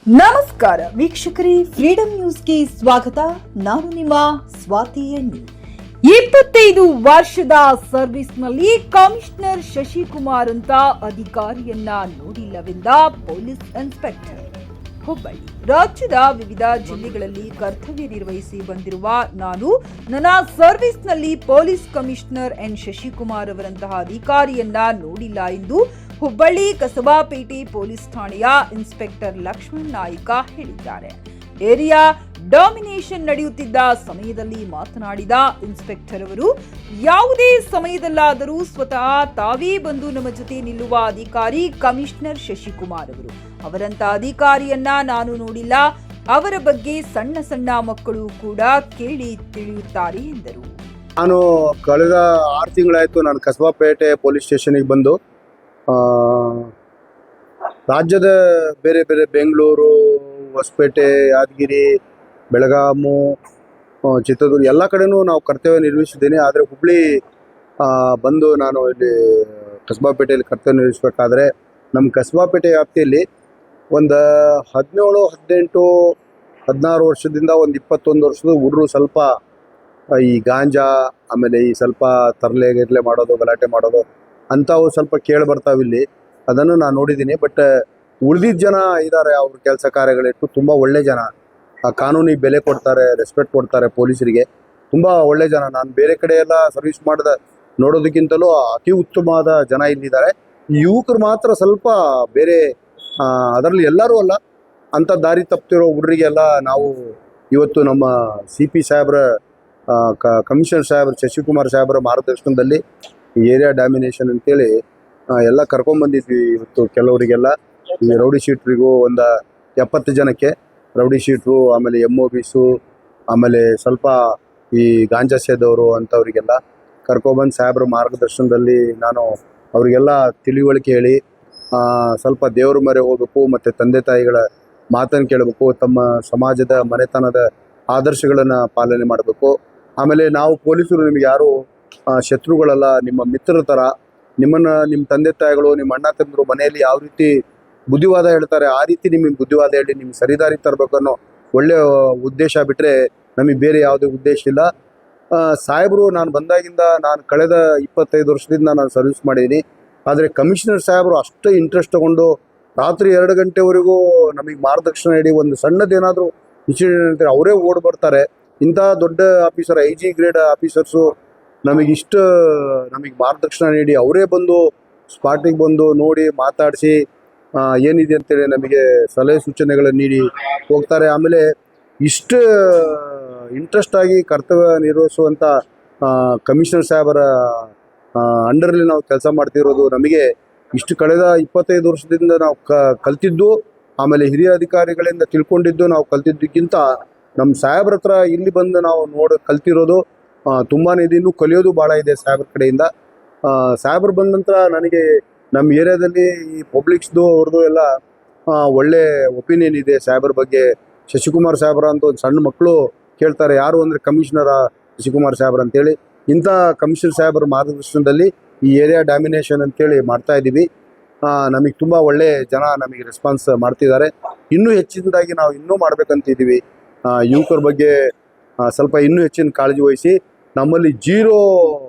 ನಮಸ್ಕಾರ ವೀಕ್ಷಕರೇ, ಫ್ರೀಡಂ ನ್ಯೂಸ್ಗೆ ಸ್ವಾಗತ. ನಾನು ನಿಮ್ಮ ಸ್ವಾತಿ ಎಣ್ಣಿ. 25 ವರ್ಷದ ಸರ್ವಿಸ್ನಲ್ಲಿ ಕಮಿಷನರ್ ಶಶಿಕುಮಾರ್ ಅಂತ ಅಧಿಕಾರಿಯನ್ನ ನೋಡಿಲ್ಲವೆಂದ ಪೊಲೀಸ್ ಇನ್ಸ್ಪೆಕ್ಟರ್. ಹುಬ್ಬಳ್ಳಿ ರಾಜ್ಯದ ವಿವಿಧ ಜಿಲ್ಲೆಗಳಲ್ಲಿ ಕರ್ತವ್ಯ ನಿರ್ವಹಿಸಿ ಬಂದಿರುವ ನಾನು ನನ್ನ ಸರ್ವಿಸ್ನಲ್ಲಿ ಪೊಲೀಸ್ ಕಮಿಷನರ್ ಎನ್ ಶಶಿಕುಮಾರ್ ಅವರಂತಹ ಅಧಿಕಾರಿಯನ್ನ ನೋಡಿಲ್ಲ ಎಂದು ಹುಬ್ಬಳ್ಳಿ ಕಸಬಾಪೇಟೆ ಪೊಲೀಸ್ ಠಾಣೆಯ ಇನ್ಸ್ಪೆಕ್ಟರ್ ಲಕ್ಷ್ಮಣ್ ನಾಯ್ಕ ಹೇಳಿದ್ದಾರೆ. ಏರಿಯಾ ಡಾಮಿನೇಷನ್ ನಡೆಯುತ್ತಿದ್ದ ಸಮಯದಲ್ಲಿ ಮಾತನಾಡಿದ ಇನ್ಸ್ಪೆಕ್ಟರ್ ಅವರು, ಯಾವುದೇ ಸಮಯದಲ್ಲಾದರೂ ಸ್ವತಃ ತಾವೇ ಬಂದು ನಮ್ಮ ಜೊತೆ ನಿಲ್ಲುವ ಅಧಿಕಾರಿ ಕಮಿಷನರ್ ಶಶಿಕುಮಾರ್ ಅವರು. ಅವರಂತ ಅಧಿಕಾರಿಯನ್ನ ನಾನು ನೋಡಿಲ್ಲ. ಅವರ ಬಗ್ಗೆ ಸಣ್ಣ ಸಣ್ಣ ಮಕ್ಕಳು ಕೂಡ ಕೇಳಿ ತಿಳಿಯುತ್ತಾರೆ ಎಂದರು. ನಾನು ಕಳೆದ 6 ತಿಂಗಳಾಯಿತು ನಾನು ಕಸಬಾಪೇಟೆ ಪೊಲೀಸ್ ಸ್ಟೇಷನಿಗೆ ಬಂದು. ರಾಜ್ಯದ ಬೇರೆ ಬೇರೆ ಬೆಂಗಳೂರು, ಹೊಸಪೇಟೆ, ಯಾದಗಿರಿ, ಬೆಳಗಾಮು, ಚಿತ್ರದುರ್ಗ ಎಲ್ಲ ಕಡೆನೂ ನಾವು ಕರ್ತವ್ಯ ನಿರ್ವಹಿಸಿದ್ದೀನಿ. ಆದರೆ ಹುಬ್ಬಳ್ಳಿ ಬಂದು ನಾನು ಇಲ್ಲಿ ಕಸಬಾಪೇಟೆಯಲ್ಲಿ ಕರ್ತವ್ಯ ನಿರ್ವಹಿಸಬೇಕಾದ್ರೆ ನಮ್ಮ ಕಸಬಾಪೇಟೆ ವ್ಯಾಪ್ತಿಯಲ್ಲಿ ಒಂದು 17, 18, 16 ವರ್ಷದಿಂದ ಒಂದು 21 ವರ್ಷದ ಹುಡುಗರು ಸ್ವಲ್ಪ ಈ ಗಾಂಜಾ, ಆಮೇಲೆ ಈ ಸ್ವಲ್ಪ ತರಲೆ ಮಾಡೋದು, ಗಲಾಟೆ ಮಾಡೋದು ಅಂಥವು ಸ್ವಲ್ಪ ಕೇಳಿ ಬರ್ತಾವೆ ಇಲ್ಲಿ. ಅದನ್ನು ನಾನು ನೋಡಿದ್ದೀನಿ. ಬಟ್ ಉಳಿದಿದ್ದ ಜನ ಇದ್ದಾರೆ, ಅವ್ರ ಕೆಲಸ ಕಾರ್ಯಗಳಿಟ್ಟು ತುಂಬ ಒಳ್ಳೆ ಜನ, ಕಾನೂನಿಗೆ ಬೆಲೆ ಕೊಡ್ತಾರೆ, ರೆಸ್ಪೆಕ್ಟ್ ಕೊಡ್ತಾರೆ ಪೊಲೀಸರಿಗೆ. ತುಂಬ ಒಳ್ಳೆ ಜನ. ನಾನು ಬೇರೆ ಕಡೆ ಎಲ್ಲ ಸರ್ವಿಸ್ ಮಾಡಿದ ನೋಡೋದಕ್ಕಿಂತಲೂ ಅತಿ ಉತ್ತಮವಾದ ಜನ ಇಲ್ಲಿದ್ದಾರೆ. ಯುವಕರು ಮಾತ್ರ ಸ್ವಲ್ಪ ಬೇರೆ, ಅದರಲ್ಲಿ ಎಲ್ಲರೂ ಅಲ್ಲ, ಅಂಥ ದಾರಿ ತಪ್ಪಿರೋ ಹುಡುಗರಿಗೆಲ್ಲ ನಾವು ಇವತ್ತು ನಮ್ಮ CP ಸಾಹೇಬ್ರ, ಕಮಿಷನರ್ ಸಾಹೇಬ್ರ ಶಶಿಕುಮಾರ್ ಸಾಹೇಬ್ರ ಮಾರ್ಗದರ್ಶನದಲ್ಲಿ ಏರಿಯಾ ಡಾಮಿನೇಷನ್ ಅಂತೇಳಿ ಎಲ್ಲ ಕರ್ಕೊಂಡ್ಬಂದಿದ್ವಿ. ಇವತ್ತು ಕೆಲವರಿಗೆಲ್ಲ ಈ ರೌಡಿ ಶೀಟ್ರಿಗೂ ಒಂದು 70 ಜನಕ್ಕೆ ರೌಡಿ ಶೀಟ್ರು, ಆಮೇಲೆ MOBಸು, ಆಮೇಲೆ ಸ್ವಲ್ಪ ಈ ಗಾಂಜಾ ಸೇದವರು ಅಂಥವ್ರಿಗೆಲ್ಲ ಕರ್ಕೊಬಂದು ಸಾಹೇಬ್ರ ಮಾರ್ಗದರ್ಶನದಲ್ಲಿ ನಾನು ಅವರಿಗೆಲ್ಲ ತಿಳಿವಳಿಕೆ ಹೇಳಿ, ಸ್ವಲ್ಪ ದೇವ್ರ ಮೊರೆ ಹೋಗಬೇಕು ಮತ್ತು ತಂದೆ ತಾಯಿಗಳ ಮಾತನ್ನು ಕೇಳಬೇಕು, ತಮ್ಮ ಸಮಾಜದ ಮನೆತನದ ಆದರ್ಶಗಳನ್ನು ಪಾಲನೆ ಮಾಡಬೇಕು. ಆಮೇಲೆ ನಾವು ಪೊಲೀಸರು ನಿಮಗೆ ಯಾರು ಶತ್ರುಗಳಲ್ಲ, ನಿಮ್ಮ ಮಿತ್ರರ ಥರ. ನಿಮ್ಮ ತಂದೆ ತಾಯಿಗಳು, ನಿಮ್ಮ ಅಣ್ಣ ತಮ್ಮರು ಮನೆಯಲ್ಲಿ ಯಾವ ರೀತಿ ಬುದ್ಧಿವಾದ ಹೇಳ್ತಾರೆ ಆ ರೀತಿ ನಿಮಗೆ ಬುದ್ಧಿವಾದ ಹೇಳಿ ನಿಮ್ಗೆ ಸರಿದಾರಿ ತರಬೇಕು ಅನ್ನೋ ಒಳ್ಳೆಯ ಉದ್ದೇಶ ಬಿಟ್ಟರೆ ನಮಗೆ ಬೇರೆ ಯಾವುದೇ ಉದ್ದೇಶ ಇಲ್ಲ. ಸಾಹೇಬರು ನಾನು ಬಂದಾಗಿಂದ, ನಾನು ಕಳೆದ 25 ವರ್ಷದಿಂದ ನಾನು ಸರ್ವಿಸ್ ಮಾಡಿದ್ದೀನಿ. ಆದರೆ ಕಮಿಷನರ್ ಸಾಹೇಬರು ಅಷ್ಟೇ ಇಂಟ್ರೆಸ್ಟ್ ತೊಗೊಂಡು ರಾತ್ರಿ 2 ಗಂಟೆವರೆಗೂ ನಮಗೆ ಮಾರ್ಗದರ್ಶನ ನೀಡಿ, ಒಂದು ಸಣ್ಣದೇನಾದರೂ ಇನ್ಸಿಡೆಂಟ್ ಅಂತಾರೆ ಅವರೇ ಓಡಿ ಬರ್ತಾರೆ. ಇಂಥ ದೊಡ್ಡ ಆಫೀಸರ್, IG ಗ್ರೇಡ್ ಆಫೀಸರ್ಸು ನಮಗೆ ಮಾರ್ಗದರ್ಶನ ನೀಡಿ ಅವರೇ ಬಂದು ಸ್ಪಾಟಿಗೆ ಬಂದು ನೋಡಿ ಮಾತಾಡಿಸಿ ಏನಿದೆ ಅಂತೇಳಿ ನಮಗೆ ಸಲಹೆ ಸೂಚನೆಗಳನ್ನು ನೀಡಿ ಹೋಗ್ತಾರೆ. ಆಮೇಲೆ ಇಷ್ಟು ಇಂಟ್ರೆಸ್ಟಾಗಿ ಕರ್ತವ್ಯ ನಿರ್ವಹಿಸುವಂಥ ಕಮಿಷನರ್ ಸಾಹೇಬರ ಅಂಡರಲ್ಲಿ ನಾವು ಕೆಲಸ ಮಾಡ್ತಿರೋದು ನಮಗೆ ಇಷ್ಟು ಕಳೆದ 25 ವರ್ಷದಿಂದ ನಾವು ಕಲ್ತಿದ್ದು, ಆಮೇಲೆ ಹಿರಿಯ ಅಧಿಕಾರಿಗಳಿಂದ ತಿಳ್ಕೊಂಡಿದ್ದು, ನಾವು ಕಲ್ತಿದ್ದಕ್ಕಿಂತ ನಮ್ಮ ಸಾಹೇಬ್ರ ಹತ್ರ ಇಲ್ಲಿ ಬಂದು ನಾವು ಕಲ್ತಿರೋದು ತುಂಬಾ ಇದೆ. ಇನ್ನೂ ಕಲಿಯೋದು ಭಾಳ ಇದೆ ಸಾಹೇಬ್ರ ಕಡೆಯಿಂದ. ಸಾಹೇಬ್ರು ಬಂದ ನಂತರ ನನಗೆ ನಮ್ಮ ಏರಿಯಾದಲ್ಲಿ ಈ ಪಬ್ಲಿಕ್ಸ್ದು ಅವ್ರದ್ದು ಎಲ್ಲ ಒಳ್ಳೆ ಒಪಿನಿಯನ್ ಇದೆ ಸಾಹೇಬ್ರ ಬಗ್ಗೆ. ಶಶಿಕುಮಾರ್ ಸಾಹೇಬ್ರ ಅಂತ ಒಂದು ಸಣ್ಣ ಮಕ್ಕಳು ಕೇಳ್ತಾರೆ, ಯಾರು ಅಂದರೆ ಕಮಿಷನರ ಶಶಿಕುಮಾರ್ ಸಾಹೇಬ್ರ ಅಂತೇಳಿ. ಇಂಥ ಕಮಿಷನರ್ ಸಾಹೇಬ್ರ ಮಾರ್ಗದರ್ಶನದಲ್ಲಿ ಈ ಏರಿಯಾ ಡಾಮಿನೇಷನ್ ಅಂತೇಳಿ ಮಾಡ್ತಾಯಿದ್ದೀವಿ. ನಮಗೆ ತುಂಬ ಒಳ್ಳೆ ಜನ ನಮಗೆ ರೆಸ್ಪಾನ್ಸ್ ಮಾಡ್ತಿದ್ದಾರೆ. ಇನ್ನೂ ಹೆಚ್ಚಿನದಾಗಿ ನಾವು ಇನ್ನೂ ಮಾಡಬೇಕಂತಿದ್ದೀವಿ. ಯುವಕರ ಬಗ್ಗೆ ಸ್ವಲ್ಪ ಇನ್ನೂ ಹೆಚ್ಚಿನ ಕಾಳಜಿ ವಹಿಸಿ ನಮ್ಮಲ್ಲಿ 0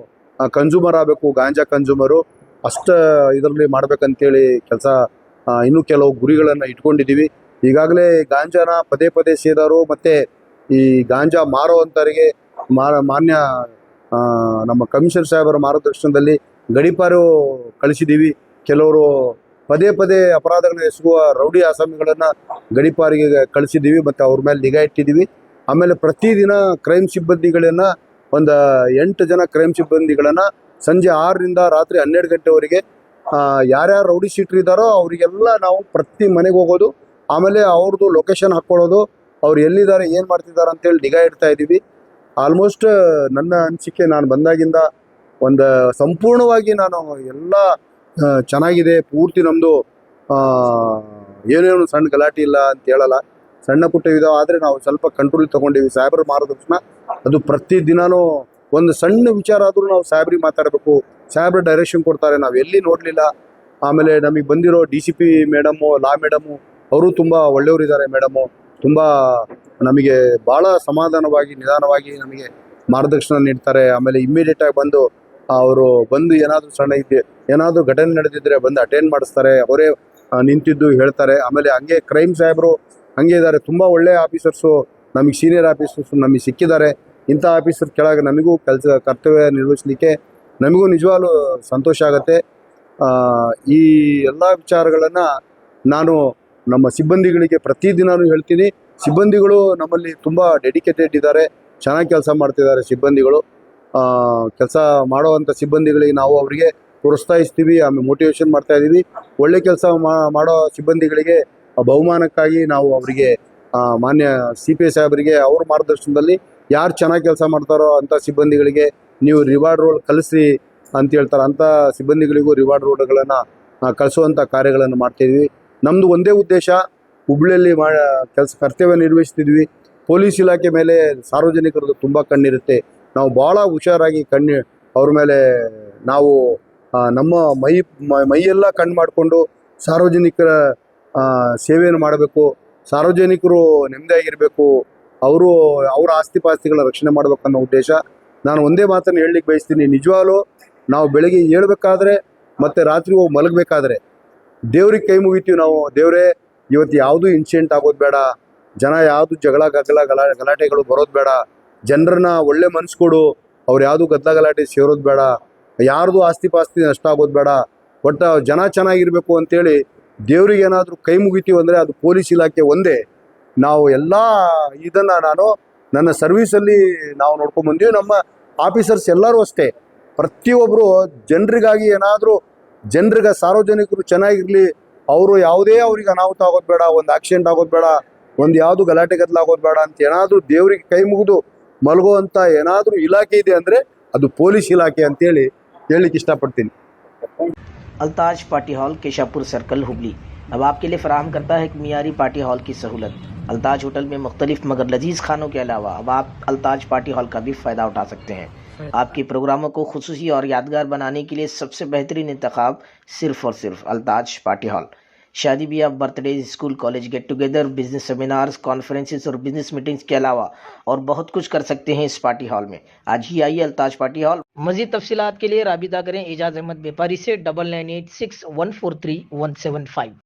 ಕನ್ಸ್ಯೂಮರ್ ಆಗಬೇಕು, ಗಾಂಜಾ ಕನ್ಸ್ಯೂಮರು ಅಷ್ಟು ಇದರಲ್ಲಿ ಮಾಡ್ಬೇಕಂತೇಳಿ ಕೆಲಸ, ಇನ್ನೂ ಕೆಲವು ಗುರಿಗಳನ್ನು ಇಟ್ಕೊಂಡಿದ್ದೀವಿ. ಈಗಾಗಲೇ ಗಾಂಜಾನ ಪದೇ ಪದೇ ಸೇದೋರು ಮತ್ತು ಈ ಗಾಂಜಾ ಮಾರೋ ಅಂಥವರಿಗೆ ಮಾನ್ಯ ನಮ್ಮ ಕಮಿಷನರ್ ಸಾಹೇಬರ ಮಾರ್ಗದರ್ಶನದಲ್ಲಿ ಗಡೀಪಾರು ಕಳಿಸಿದ್ದೀವಿ. ಕೆಲವರು ಪದೇ ಪದೇ ಅಪರಾಧಗಳನ್ನ ಎಸಗುವ ರೌಡಿ ಆಸಾಮಿಗಳನ್ನು ಗಡೀಪಾರಿಗೆ ಕಳಿಸಿದ್ದೀವಿ ಮತ್ತು ಅವ್ರ ಮೇಲೆ ನಿಗಾ ಇಟ್ಟಿದ್ದೀವಿ. ಆಮೇಲೆ ಪ್ರತಿದಿನ ಕ್ರೈಮ್ ಸಿಬ್ಬಂದಿಗಳನ್ನು ಒಂದು 8 ಜನ ಕ್ರೈಮ್ ಸಿಬ್ಬಂದಿಗಳನ್ನು ಸಂಜೆ 6ರಿಂದ ರಾತ್ರಿ 12 ಗಂಟೆವರೆಗೆ ಯಾರ್ಯಾರು ರೌಡಿ ಶೀಟ್ರ್ ಇದ್ದಾರೋ ಅವರಿಗೆಲ್ಲ ನಾವು ಪ್ರತಿ ಮನೆಗೆ ಹೋಗೋದು, ಆಮೇಲೆ ಅವ್ರದ್ದು ಲೊಕೇಶನ್ ಹಾಕ್ಕೊಳ್ಳೋದು, ಅವ್ರು ಎಲ್ಲಿದ್ದಾರೆ, ಏನು ಮಾಡ್ತಿದ್ದಾರೆ ಅಂತೇಳಿ ನಿಗಾ ಇಡ್ತಾ ಇದ್ದೀವಿ. ಆಲ್ಮೋಸ್ಟ್ ನನ್ನ ಅನಿಸಿಕೆ, ನಾನು ಬಂದಾಗಿಂದ ಒಂದು ಸಂಪೂರ್ಣವಾಗಿ ನಾನು ಎಲ್ಲ ಚೆನ್ನಾಗಿದೆ. ಪೂರ್ತಿ ನಮ್ಮದು ಏನೇನು ಸಣ್ಣ ಗಲಾಟೆ ಇಲ್ಲ ಅಂತ ಹೇಳಲ್ಲ, ಸಣ್ಣ ಪುಟ್ಟ ಇದಾವೆ. ಆದರೆ ನಾವು ಸ್ವಲ್ಪ ಕಂಟ್ರೋಲ್ ತೊಗೊಂಡಿವಿ. ಸಾಹೇಬ್ರ ಮಾರ್ಗದರ್ಶನ ಅದು ಪ್ರತಿದಿನವೂ ಒಂದು ಸಣ್ಣ ವಿಚಾರ ಆದರೂ ನಾವು ಸಾಹೇಬ್ರಿಗೆ ಮಾತಾಡಬೇಕು. ಸಾಹೇಬ್ರ ಡೈರೆಕ್ಷನ್ ಕೊಡ್ತಾರೆ, ನಾವು ಎಲ್ಲಿ ನೋಡಲಿಲ್ಲ. ಆಮೇಲೆ ನಮಗೆ ಬಂದಿರೋ DCP ಮೇಡಮು, ಲಾ ಮೇಡಮು ಅವರು ತುಂಬ ಒಳ್ಳೆಯವರಿದ್ದಾರೆ ಮೇಡಮು. ತುಂಬ ನಮಗೆ ಭಾಳ ಸಮಾಧಾನವಾಗಿ ನಿಧಾನವಾಗಿ ನಮಗೆ ಮಾರ್ಗದರ್ಶನ ನೀಡ್ತಾರೆ. ಆಮೇಲೆ ಇಮ್ಮಿಡಿಯೇಟಾಗಿ ಬಂದು ಅವರು ಬಂದು ಏನಾದರೂ ಸಣ್ಣ ಇದೆ ಏನಾದರೂ ಘಟನೆ ನಡೆದಿದ್ದರೆ ಬಂದು ಅಟೆಂಡ್ ಮಾಡಿಸ್ತಾರೆ. ಅವರೇ ನಿಂತಿದ್ದು ಹೇಳ್ತಾರೆ. ಆಮೇಲೆ ಹಂಗೆ ಕ್ರೈಮ್ ಸಾಹೇಬರು ಹಂಗೆ ಇದ್ದಾರೆ. ತುಂಬ ಒಳ್ಳೆಯ ಆಫೀಸರ್ಸು ನಮಗೆ ಸೀನಿಯರ್ ಆಫೀಸರ್ಸು ನಮಗೆ ಸಿಕ್ಕಿದ್ದಾರೆ. ಇಂಥ ಆಫೀಸರ್ ಕೆಳಗೆ ನಮಗೂ ಕರ್ತವ್ಯ ನಿರ್ವಹಿಸಲಿಕ್ಕೆ ನಮಗೂ ನಿಜವಾಗ್ಲೂ ಸಂತೋಷ ಆಗುತ್ತೆ. ಈ ಎಲ್ಲ ವಿಚಾರಗಳನ್ನು ನಾನು ನಮ್ಮ ಸಿಬ್ಬಂದಿಗಳಿಗೆ ಪ್ರತಿದಿನವೂ ಹೇಳ್ತೀನಿ. ಸಿಬ್ಬಂದಿಗಳು ನಮ್ಮಲ್ಲಿ ತುಂಬ ಡೆಡಿಕೇಟೆಡ್ ಇದ್ದಾರೆ, ಚೆನ್ನಾಗಿ ಕೆಲಸ ಮಾಡ್ತಿದ್ದಾರೆ ಸಿಬ್ಬಂದಿಗಳು. ಕೆಲಸ ಮಾಡುವಂಥ ಸಿಬ್ಬಂದಿಗಳಿಗೆ ನಾವು ಅವರಿಗೆ ಪ್ರೋತ್ಸಾಹಿಸ್ತೀವಿ, ಆಮೇಲೆ ಮೋಟಿವೇಶನ್ ಮಾಡ್ತಾಯಿದ್ದೀವಿ. ಒಳ್ಳೆ ಕೆಲಸ ಮಾಡೋ ಸಿಬ್ಬಂದಿಗಳಿಗೆ ಬಹುಮಾನಕ್ಕಾಗಿ ನಾವು ಅವರಿಗೆ ಮಾನ್ಯ CPI ಸಾಹೇಬರಿಗೆ ಅವ್ರ ಮಾರ್ಗದರ್ಶನದಲ್ಲಿ ಯಾರು ಚೆನ್ನಾಗಿ ಕೆಲಸ ಮಾಡ್ತಾರೋ ಅಂಥ ಸಿಬ್ಬಂದಿಗಳಿಗೆ ನೀವು ರಿವಾರ್ಡ್ ರೋಲ್ ಕಳಿಸ್ರಿ ಅಂತ ಹೇಳ್ತಾರೆ. ಅಂಥ ಸಿಬ್ಬಂದಿಗಳಿಗೂ ರಿವಾರ್ಡ್ ರೋಡ್ಗಳನ್ನು ಕಳಿಸುವಂಥ ಕಾರ್ಯಗಳನ್ನು ಮಾಡ್ತಾಯಿದ್ವಿ. ನಮ್ಮದು ಒಂದೇ ಉದ್ದೇಶ, ಹುಬ್ಳಿಯಲ್ಲಿ ಕರ್ತವ್ಯ ನಿರ್ವಹಿಸ್ತಿದ್ವಿ. ಪೊಲೀಸ್ ಇಲಾಖೆ ಮೇಲೆ ಸಾರ್ವಜನಿಕರದ್ದು ತುಂಬ ಕಣ್ಣಿರುತ್ತೆ. ನಾವು ಭಾಳ ಹುಷಾರಾಗಿ ಅವ್ರ ಮೇಲೆ ನಾವು ನಮ್ಮ ಮೈಯೆಲ್ಲ ಕಣ್ಣು ಮಾಡಿಕೊಂಡು ಸಾರ್ವಜನಿಕರ ಸೇವೆಯನ್ನು ಮಾಡಬೇಕು. ಸಾರ್ವಜನಿಕರು ನೆಮ್ಮದಿಯಾಗಿರಬೇಕು, ಅವರ ಆಸ್ತಿ ಪಾಸ್ತಿಗಳ ರಕ್ಷಣೆ ಮಾಡಬೇಕನ್ನೋ ಉದ್ದೇಶ. ನಾನು ಒಂದೇ ಮಾತನ್ನು ಹೇಳಲಿಕ್ಕೆ ಬಯಸ್ತೀನಿ. ನಿಜವಾಗ್ಲೂ ನಾವು ಬೆಳಗ್ಗೆ ಏಳಬೇಕಾದ್ರೆ ಮತ್ತು ರಾತ್ರಿ ಹೋಗಿ ಮಲಗಬೇಕಾದ್ರೆ ದೇವ್ರಿಗೆ ಕೈ ಮುಗಿತೀವಿ ನಾವು. ದೇವರೇ, ಇವತ್ತು ಯಾವುದೂ ಇನ್ಸಿಡೆಂಟ್ ಆಗೋದು ಬೇಡ, ಜನ ಯಾವುದು ಗಲಾಟೆಗಳು ಬರೋದು ಬೇಡ, ಜನರನ್ನ ಒಳ್ಳೆ ಮನಸ್ಸು ಕೊಡು, ಅವ್ರು ಯಾವುದು ಗಲಾಟೆ ಸೇರೋದು ಬೇಡ, ಯಾರ್ದು ಆಸ್ತಿ ಪಾಸ್ತಿ ನಷ್ಟ ಆಗೋದು ಬೇಡ, ಒಟ್ಟು ಜನ ಚೆನ್ನಾಗಿರಬೇಕು ಅಂತೇಳಿ ದೇವ್ರಿಗೆ ಏನಾದರೂ ಕೈ ಮುಗಿತೀವಿ ಅಂದರೆ ಅದು ಪೊಲೀಸ್ ಇಲಾಖೆ ಒಂದೇ. ನಾವು ಎಲ್ಲ ಇದನ್ನು ನಾನು ನನ್ನ ಸರ್ವೀಸಲ್ಲಿ ನಾವು ನೋಡ್ಕೊಂಡು ಬಂದೀವಿ. ನಮ್ಮ ಆಫೀಸರ್ಸ್ ಎಲ್ಲರೂ ಅಷ್ಟೇ, ಪ್ರತಿಯೊಬ್ಬರು ಜನರಿಗಾಗಿ ಏನಾದರೂ ಸಾರ್ವಜನಿಕರು ಚೆನ್ನಾಗಿರಲಿ, ಅವರು ಯಾವುದೇ ಅವ್ರಿಗೆ ಅನಾಹುತ ಆಗೋದು ಬೇಡ, ಒಂದು ಆಕ್ಸಿಡೆಂಟ್ ಆಗೋದು ಬೇಡ, ಒಂದು ಯಾವುದು ಗಲಾಟೆ ಆಗೋದು ಬೇಡ ಅಂತ ಏನಾದರೂ ದೇವ್ರಿಗೆ ಕೈ ಮುಗಿದು ಮಲಗುವಂಥ ಏನಾದರೂ ಇಲಾಖೆ ಇದೆ ಅಂದರೆ ಅದು ಪೊಲೀಸ್ ಇಲಾಖೆ ಅಂತೇಳಿ ಹೇಳಲಿಕ್ಕೆ ಇಷ್ಟಪಡ್ತೀನಿ. Altaj party hall Keshapur circle Hubli अब आपके लिए फराहम करता है एक मियारी पार्टी हॉल की सहूलत। अल्ताज होटल में मुख्तलिफ मगर लजीज खानों के अलावा अब आप अल्ताज पार्टी हॉल का भी फ़ायदा उठा सकते हैं। आपके प्रोग्रामों को खुसूसी और यादगार बनाने के लिए सबसे बेहतरीन इंतखाब सिर्फ और सिर्फ अल्ताज पार्टी हॉल। शादी ब्याह, birthday, school college get together, business seminars, conferences और बिजनेस मीटिंग्स के अलावा और बहुत कुछ कर सकते हैं इस पार्टी हॉल में। आज ही आइए अल्ताज पार्टी हॉल। मजीद तफसीलात के लिए राबिता करें एजाज अहमद व्यापारी से 9986143175।